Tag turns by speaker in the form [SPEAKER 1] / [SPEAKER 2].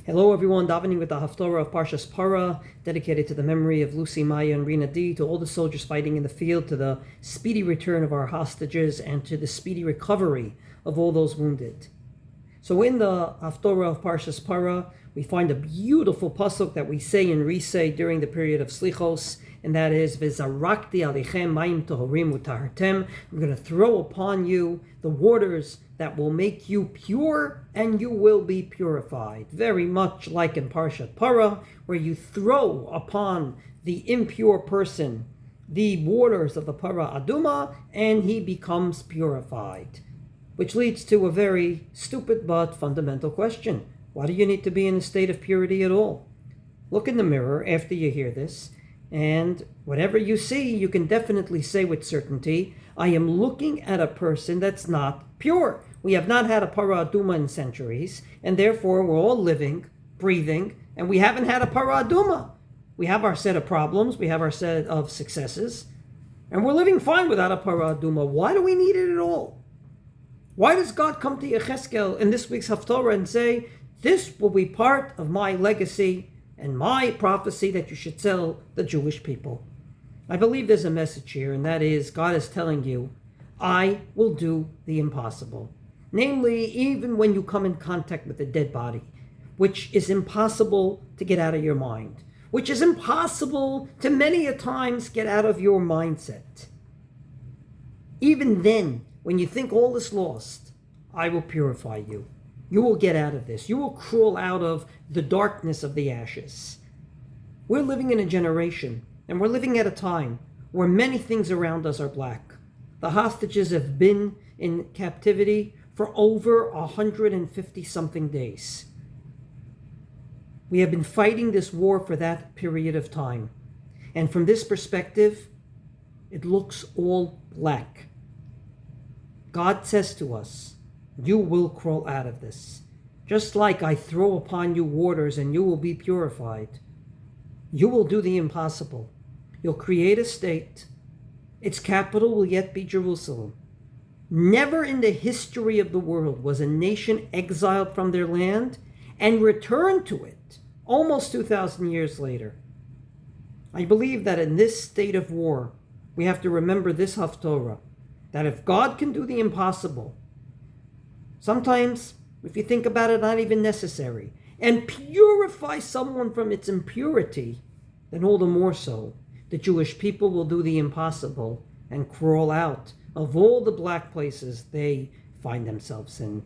[SPEAKER 1] Hello everyone, Davening with the Haftorah of Parshat, dedicated to the memory of Lucy, Maya, and Rina D, to all the soldiers fighting in the field, to the speedy return of our hostages, and to the speedy recovery of all those wounded. So in the Haftorah of Parshat, we find a beautiful pasuk that we say and re-say during the period of Slichos, and that is, V'zarakti alechem mayim tohorim utahartem. I'm going to throw upon you the waters that will make you pure, and you will be purified. Very much like in Parshat Parah, where you throw upon the impure person the waters of the Parah Aduma, and he becomes purified. Which leads to a very stupid but fundamental question. Why do you need to be in a state of purity at all? Look in the mirror after you hear this, and whatever you see, you can definitely say with certainty, I am looking at a person that's not pure. We have not had a Parah Aduma in centuries, and therefore we're all living, breathing, and we haven't had a Parah Aduma. We have our set of problems, we have our set of successes, and we're living fine without a Parah Aduma. Why do we need it at all? Why does God come to Yecheskel in this week's Haftorah and say, this will be part of my legacy and my prophecy that you should tell the Jewish people? I believe there's a message here, and that is God is telling you, I will do the impossible. Namely, even when you come in contact with a dead body, which is impossible to get out of your mind, which is impossible to many a times get out of your mindset. Even then, when you think all is lost, I will purify you. You will get out of this. You will crawl out of the darkness of the ashes. We're living in a generation, and we're living at a time where many things around us are black. The hostages have been in captivity for over 150-something days. We have been fighting this war for that period of time. And from this perspective, it looks all black. God says to us, you will crawl out of this. Just like I throw upon you waters and you will be purified. You will do the impossible. You'll create a state. Its capital will yet be Jerusalem. Never in the history of the world was a nation exiled from their land and returned to it almost 2,000 years later. I believe that in this state of war, we have to remember this Haftorah, that if God can do the impossible, sometimes, if you think about it, not even necessary, and purify someone from its impurity, then all the more so, the Jewish people will do the impossible and crawl out of all the black places they find themselves in.